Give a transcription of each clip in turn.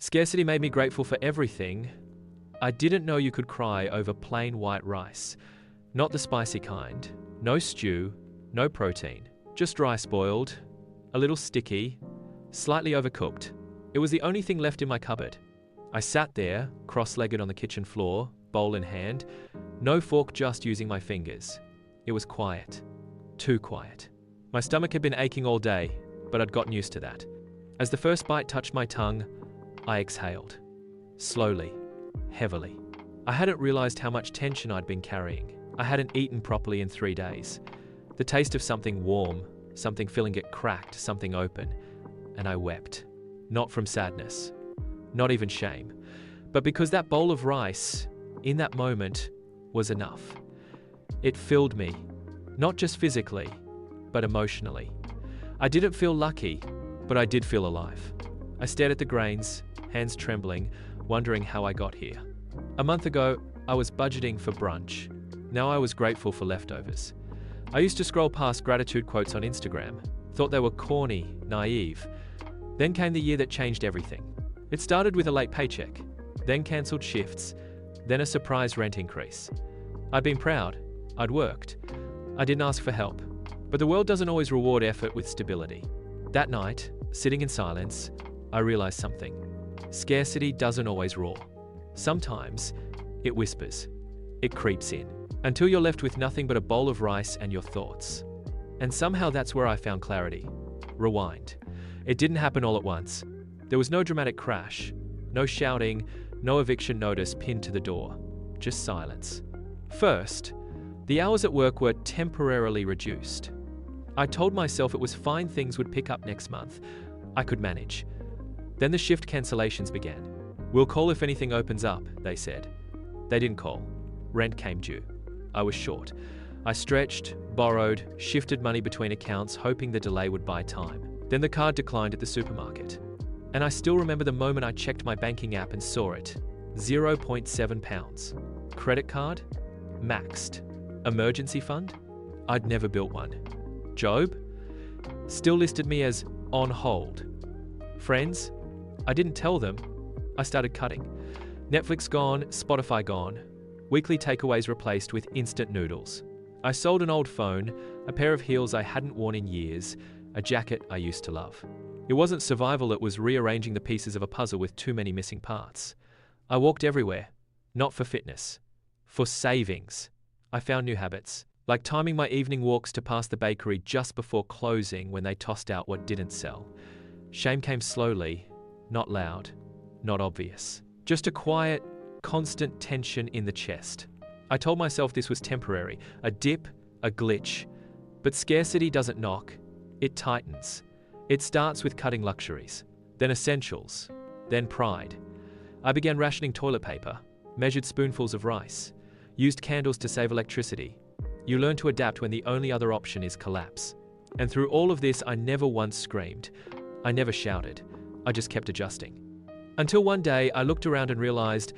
Scarcity made me grateful for everything. I didn't know you could cry over plain white rice. Not the spicy kind. No stew, no protein. Just rice boiled, a little sticky, slightly overcooked. It was the only thing left in my cupboard. I sat there, cross-legged on the kitchen floor, bowl in hand. No fork, just using my fingers. It was quiet. Too quiet. My stomach had been aching all day, but I'd gotten used to that. As the first bite touched my tongue, I exhaled. Slowly, heavily. I hadn't realized how much tension I'd been carrying. I hadn't eaten properly in 3 days. The taste of something warm, something filling it cracked, something open, and I wept. Not from sadness, not even shame, but because that bowl of rice, in that moment, was enough. It filled me, not just physically, but emotionally. I didn't feel lucky, but I did feel alive. I stared at the grains, hands trembling, wondering how I got here. A month ago, I was budgeting for brunch. Now I was grateful for leftovers. I used to scroll past gratitude quotes on Instagram, thought they were corny, naive. Then came the year that changed everything. It started with a late paycheck, then cancelled shifts, then a surprise rent increase. I'd been proud. I'd worked. I didn't ask for help. But the world doesn't always reward effort with stability. That night, sitting in silence, I realized something. Scarcity doesn't always roar. Sometimes, it whispers. It creeps in, until you're left with nothing but a bowl of rice and your thoughts. And somehow that's where I found clarity. Rewind. It didn't happen all at once. There was no dramatic crash, no shouting, no eviction notice pinned to the door. Just silence. First, the hours at work were temporarily reduced. I told myself it was fine, things would pick up next month. I could manage. Then the shift cancellations began. We'll call if anything opens up, they said. They didn't call. Rent came due. I was short. I stretched, borrowed, shifted money between accounts, hoping the delay would buy time. Then the card declined at the supermarket. And I still remember the moment I checked my banking app and saw it. £0.7. Credit card? Maxed. Emergency fund? I'd never built one. Job? Still listed me as on hold. Friends? I didn't tell them. I started cutting. Netflix gone, Spotify gone. Weekly takeaways replaced with instant noodles. I sold an old phone, a pair of heels I hadn't worn in years, a jacket I used to love. It wasn't survival, it was rearranging the pieces of a puzzle with too many missing parts. I walked everywhere, not for fitness, for savings. I found new habits, like timing my evening walks to pass the bakery just before closing when they tossed out what didn't sell. Shame came slowly, not loud, not obvious. Just a quiet, constant tension in the chest. I told myself this was temporary, a dip, a glitch. But scarcity doesn't knock, it tightens. It starts with cutting luxuries, then essentials, then pride. I began rationing toilet paper, measured spoonfuls of rice, used candles to save electricity. You learn to adapt when the only other option is collapse. And through all of this, I never once screamed. I never shouted. I just kept adjusting. Until one day, I looked around and realized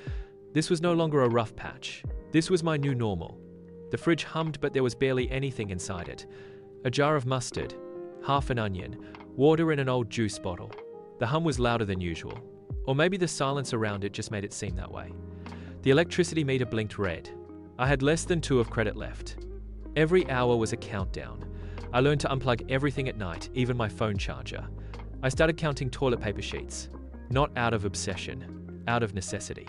this was no longer a rough patch. This was my new normal. The fridge hummed, but there was barely anything inside it. A jar of mustard, half an onion, water in an old juice bottle. The hum was louder than usual. Or maybe the silence around it just made it seem that way. The electricity meter blinked red. I had less than 2 of credit left. Every hour was a countdown. I learned to unplug everything at night, even my phone charger. I started counting toilet paper sheets. Not out of obsession, out of necessity.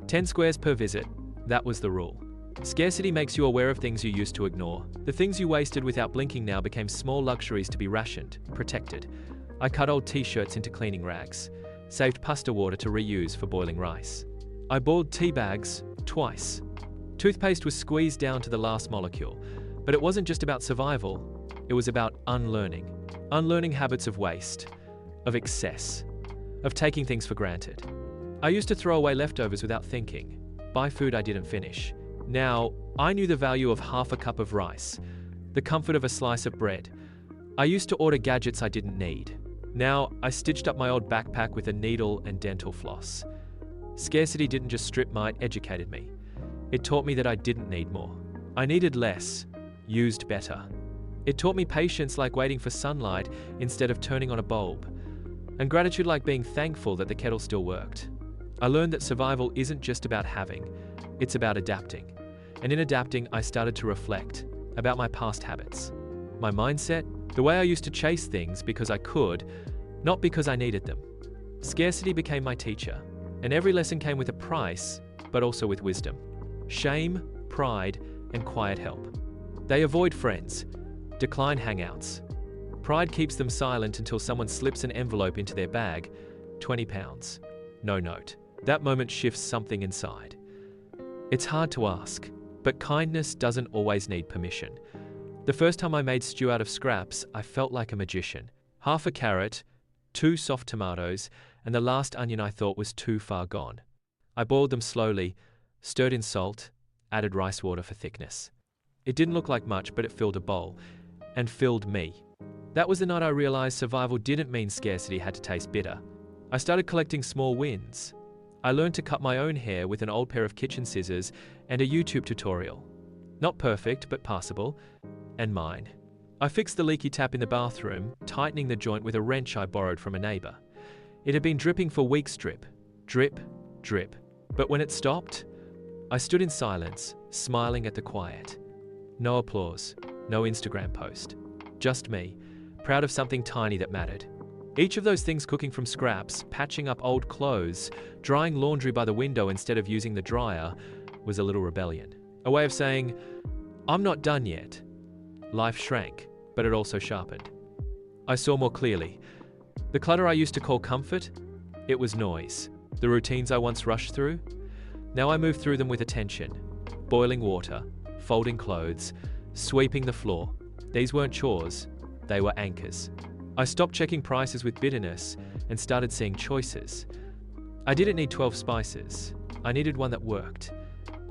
10 squares per visit, that was the rule. Scarcity makes you aware of things you used to ignore. The things you wasted without blinking now became small luxuries to be rationed, protected. I cut old t-shirts into cleaning rags, saved pasta water to reuse for boiling rice. I boiled tea bags twice. Toothpaste was squeezed down to the last molecule, but it wasn't just about survival, it was about unlearning. Unlearning habits of waste, of excess, of taking things for granted. I used to throw away leftovers without thinking, buy food I didn't finish. Now, I knew the value of half a cup of rice, the comfort of a slice of bread. I used to order gadgets I didn't need. Now, I stitched up my old backpack with a needle and dental floss. Scarcity didn't just strip me, it educated me. It taught me that I didn't need more. I needed less, used better. It taught me patience, like waiting for sunlight instead of turning on a bulb. And gratitude like being thankful that the kettle still worked. I learned that survival isn't just about having, it's about adapting. And in adapting, I started to reflect about my past habits, my mindset, the way I used to chase things because I could, not because I needed them. Scarcity became my teacher, and every lesson came with a price, but also with wisdom. Shame, pride, and quiet help. They avoid friends, decline hangouts. Pride keeps them silent until someone slips an envelope into their bag, 20 pounds, no note. That moment shifts something inside. It's hard to ask, but kindness doesn't always need permission. The first time I made stew out of scraps, I felt like a magician. Half a carrot, 2 soft tomatoes, and the last onion I thought was too far gone. I boiled them slowly, stirred in salt, added rice water for thickness. It didn't look like much, but it filled a bowl, and filled me. That was the night I realized survival didn't mean scarcity had to taste bitter. I started collecting small wins. I learned to cut my own hair with an old pair of kitchen scissors and a YouTube tutorial. Not perfect, but passable, and mine. I fixed the leaky tap in the bathroom, tightening the joint with a wrench I borrowed from a neighbor. It had been dripping for weeks, drip, drip, drip. But when it stopped, I stood in silence, smiling at the quiet. No applause, no Instagram post. Just me, proud of something tiny that mattered. Each of those things, cooking from scraps, patching up old clothes, drying laundry by the window instead of using the dryer, was a little rebellion. A way of saying, I'm not done yet. Life shrank, but it also sharpened. I saw more clearly. The clutter I used to call comfort, it was noise. The routines I once rushed through, now I move through them with attention. Boiling water, folding clothes, sweeping the floor. These weren't chores, they were anchors. I stopped checking prices with bitterness and started seeing choices. I didn't need 12 spices. I needed one that worked.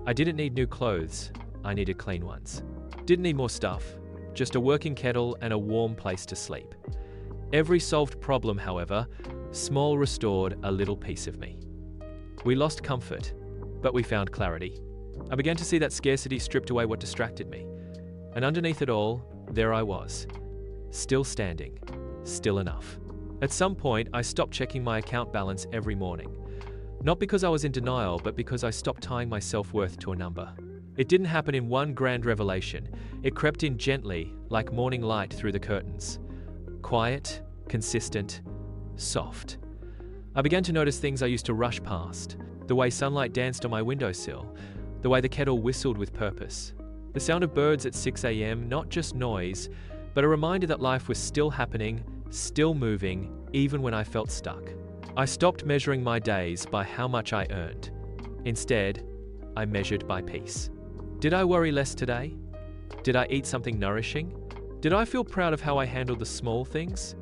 I didn't need new clothes. I needed clean ones. Didn't need more stuff, just a working kettle and a warm place to sleep. Every solved problem, however, small restored a little piece of me. We lost comfort, but we found clarity. I began to see that scarcity stripped away what distracted me. And underneath it all, there I was, still standing, still enough. At some point, I stopped checking my account balance every morning. Not because I was in denial, but because I stopped tying my self-worth to a number. It didn't happen in one grand revelation. It crept in gently, like morning light through the curtains. Quiet, consistent, soft. I began to notice things I used to rush past. The way sunlight danced on my windowsill. The way the kettle whistled with purpose. The sound of birds at 6 a.m., not just noise, but a reminder that life was still happening, still moving, even when I felt stuck. I stopped measuring my days by how much I earned. Instead, I measured by peace. Did I worry less today? Did I eat something nourishing? Did I feel proud of how I handled the small things?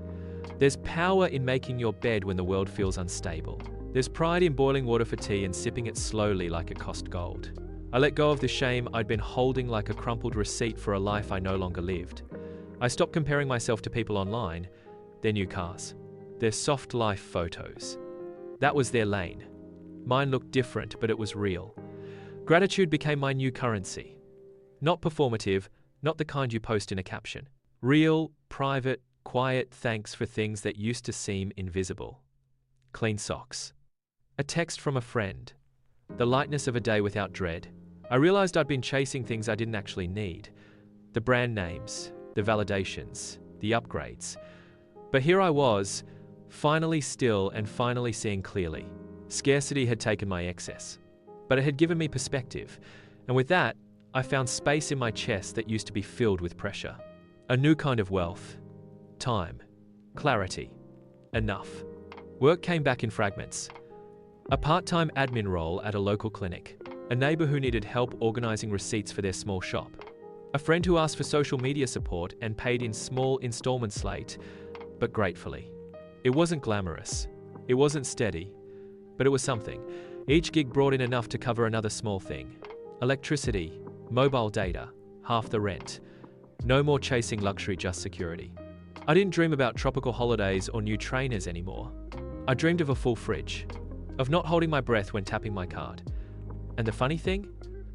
There's power in making your bed when the world feels unstable. There's pride in boiling water for tea and sipping it slowly like it cost gold. I let go of the shame I'd been holding like a crumpled receipt for a life I no longer lived. I stopped comparing myself to people online, their new cars, their soft life photos. That was their lane. Mine looked different, but it was real. Gratitude became my new currency. Not performative, not the kind you post in a caption. Real, private, quiet thanks for things that used to seem invisible. Clean socks. A text from a friend. The lightness of a day without dread. I realized I'd been chasing things I didn't actually need. The brand names, the validations, the upgrades. But here I was, finally still and finally seeing clearly. Scarcity had taken my excess, but it had given me perspective. And with that, I found space in my chest that used to be filled with pressure. A new kind of wealth. Time. Clarity. Enough. Work came back in fragments. A part-time admin role at a local clinic. A neighbor who needed help organizing receipts for their small shop. A friend who asked for social media support and paid in small installments late, but gratefully. It wasn't glamorous. It wasn't steady, but it was something. Each gig brought in enough to cover another small thing. Electricity, mobile data, half the rent. No more chasing luxury, just security. I didn't dream about tropical holidays or new trainers anymore. I dreamed of a full fridge, of not holding my breath when tapping my card. And the funny thing?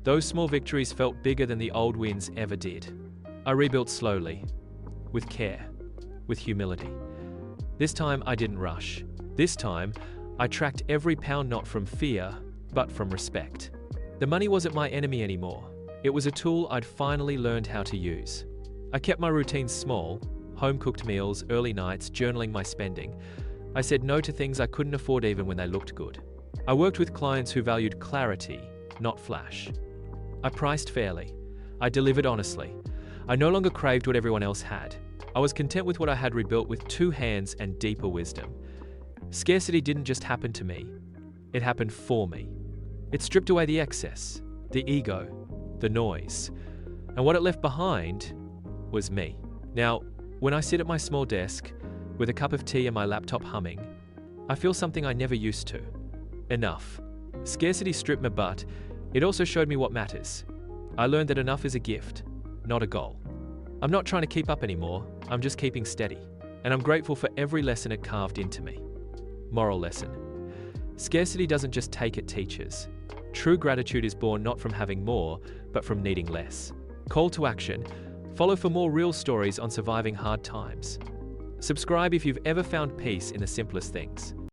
Those small victories felt bigger than the old wins ever did. I rebuilt slowly, with care, with humility. This time I didn't rush. This time, I tracked every pound not from fear, but from respect. The money wasn't my enemy anymore. It was a tool I'd finally learned how to use. I kept my routines small, home-cooked meals, early nights, journaling my spending. I said no to things I couldn't afford even when they looked good. I worked with clients who valued clarity, not flash. I priced fairly. I delivered honestly. I no longer craved what everyone else had. I was content with what I had rebuilt with 2 hands and deeper wisdom. Scarcity didn't just happen to me. It happened for me. It stripped away the excess, the ego, the noise. And what it left behind was me. Now, when I sit at my small desk, with a cup of tea and my laptop humming, I feel something I never used to. Enough. Scarcity stripped me, but it also showed me what matters. I learned that enough is a gift, not a goal. I'm not trying to keep up anymore, I'm just keeping steady. And I'm grateful for every lesson it carved into me. Moral lesson. Scarcity doesn't just take, it teaches. True gratitude is born not from having more, but from needing less. Call to action. Follow for more real stories on surviving hard times. Subscribe if you've ever found peace in the simplest things.